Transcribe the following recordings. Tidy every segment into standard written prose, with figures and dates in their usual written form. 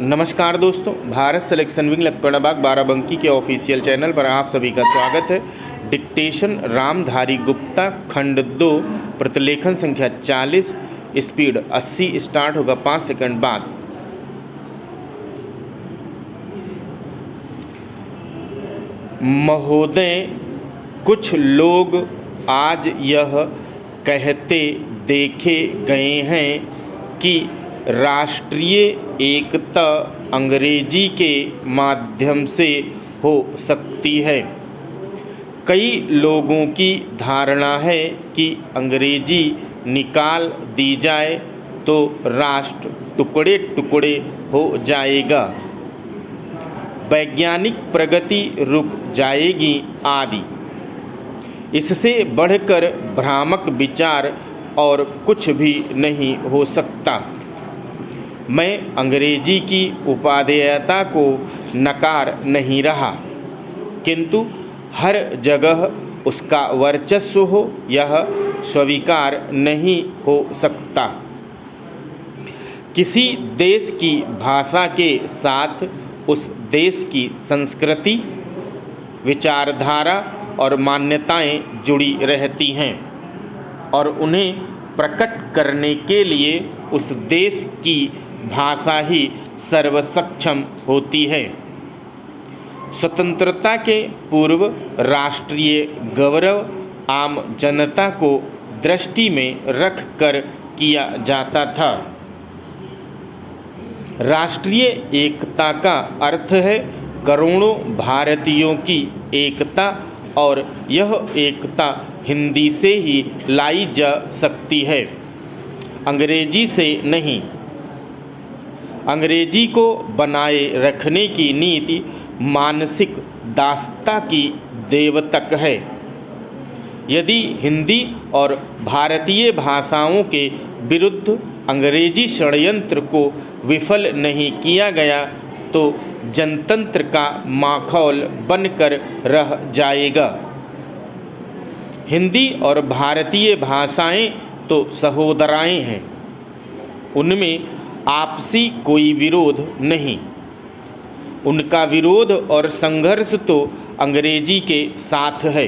नमस्कार दोस्तों, Bharat selection wing लखपतबाग Barabanki के ऑफिशियल चैनल पर आप सभी का स्वागत है। डिक्टेशन रामधारी गुप्ता खंड 2 प्रतिलेखन संख्या 40 स्पीड 80 स्टार्ट होगा 5 सेकंड बाद। महोदय, कुछ लोग आज यह कहते देखे गए हैं कि राष्ट्रीय एकता अंग्रेजी के माध्यम से हो सकती है। कई लोगों की धारणा है कि अंग्रेजी निकाल दी जाए तो राष्ट्र टुकड़े टुकड़े हो जाएगा, वैज्ञानिक प्रगति रुक जाएगी आदि। इससे बढ़कर भ्रामक विचार और कुछ भी नहीं हो सकता। मैं अंग्रेजी की उपादेयता को नकार नहीं रहा, किंतु हर जगह उसका वर्चस्व हो यह स्वीकार नहीं हो सकता। किसी देश की भाषा के साथ उस देश की संस्कृति, विचारधारा और मान्यताएं जुड़ी रहती हैं और उन्हें प्रकट करने के लिए उस देश की भाषा ही सर्वसक्षम होती है। स्वतंत्रता के पूर्व राष्ट्रीय गौरव आम जनता को दृष्टि में रख कर किया जाता था। राष्ट्रीय एकता का अर्थ है करोड़ों भारतीयों की एकता, और यह एकता हिंदी से ही लाई जा सकती है, अंग्रेजी से नहीं। अंग्रेजी को बनाए रखने की नीति मानसिक दासता की देवतक है। यदि हिंदी और भारतीय भाषाओं के विरुद्ध अंग्रेजी षड्यंत्र को विफल नहीं किया गया तो जनतंत्र का माखौल बनकर रह जाएगा। हिंदी और भारतीय भाषाएं तो सहोदराएं हैं, उनमें आपसी कोई विरोध नहीं। उनका विरोध और संघर्ष तो अंग्रेजी के साथ है।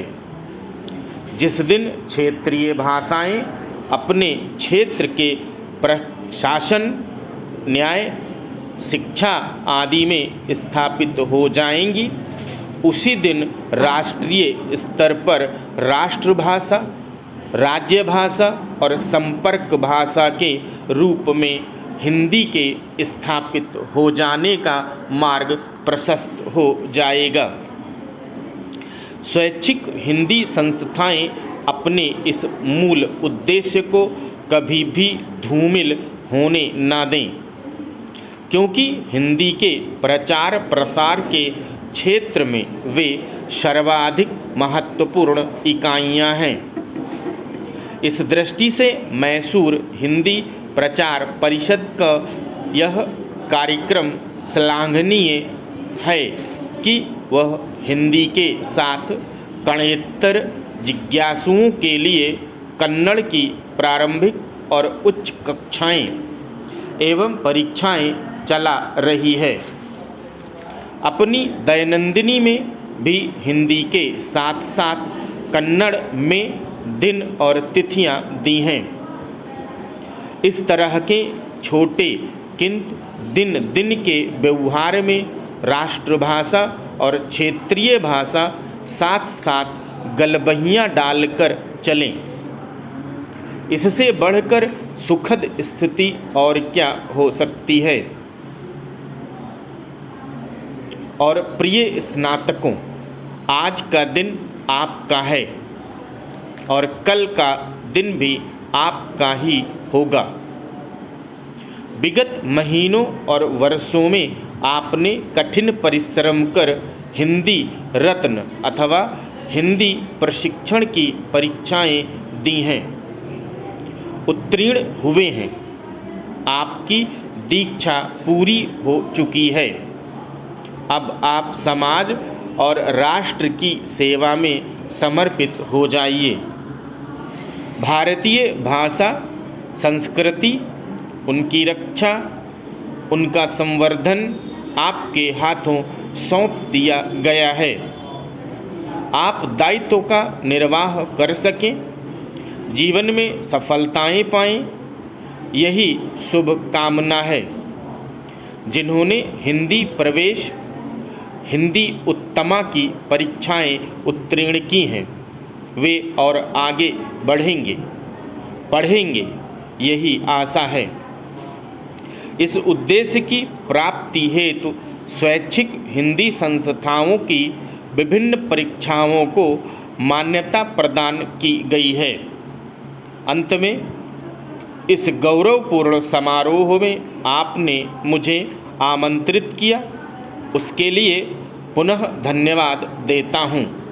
जिस दिन क्षेत्रीय भाषाएं अपने क्षेत्र के प्रशासन, न्याय, शिक्षा आदि में स्थापित हो जाएंगी, उसी दिन राष्ट्रीय स्तर पर राष्ट्रभाषा, राज्य भाषा और संपर्क भाषा के रूप में हिंदी के स्थापित हो जाने का मार्ग प्रशस्त हो जाएगा। स्वैच्छिक हिंदी संस्थाएं अपने इस मूल उद्देश्य को कभी भी धूमिल होने ना दें, क्योंकि हिंदी के प्रचार प्रसार के क्षेत्र में वे सर्वाधिक महत्वपूर्ण इकाइयां हैं। इस दृष्टि से मैसूर हिंदी प्रचार परिषद का यह कार्यक्रम श्लाघनीय है कि वह हिंदी के साथ कणेत्तर जिज्ञासुओं के लिए कन्नड़ की प्रारंभिक और उच्च कक्षाएं एवं परीक्षाएं चला रही है। अपनी दैनंदिनी में भी हिंदी के साथ साथ कन्नड़ में दिन और तिथियां दी हैं। इस तरह के छोटे किंतु दिन दिन के व्यवहार में राष्ट्रभाषा और क्षेत्रीय भाषा साथ साथ गलबहियाँ डालकर चलें। इससे बढ़कर सुखद स्थिति और क्या हो सकती है। और प्रिय स्नातकों, आज का दिन आपका है और कल का दिन भी आपका ही होगा। विगत महीनों और वर्षों में आपने कठिन परिश्रम कर हिंदी रत्न अथवा हिंदी प्रशिक्षण की परीक्षाएं दी हैं, उत्तीर्ण हुए हैं। आपकी दीक्षा पूरी हो चुकी है। अब आप समाज और राष्ट्र की सेवा में समर्पित हो जाइए। भारतीय भाषा, संस्कृति, उनकी रक्षा, उनका संवर्धन आपके हाथों सौंप दिया गया है। आप दायित्व का निर्वाह कर सकें, जीवन में सफलताएं पाएं, यही शुभ कामना है। जिन्होंने हिंदी प्रवेश, हिंदी उत्तमा की परीक्षाएं उत्तीर्ण की हैं, वे और आगे बढ़ेंगे, पढ़ेंगे, यही आशा है। इस उद्देश्य की प्राप्ति हेतु स्वैच्छिक हिंदी संस्थाओं की विभिन्न परीक्षाओं को मान्यता प्रदान की गई है। अंत में इस गौरवपूर्ण समारोह में आपने मुझे आमंत्रित किया, उसके लिए पुनः धन्यवाद देता हूँ।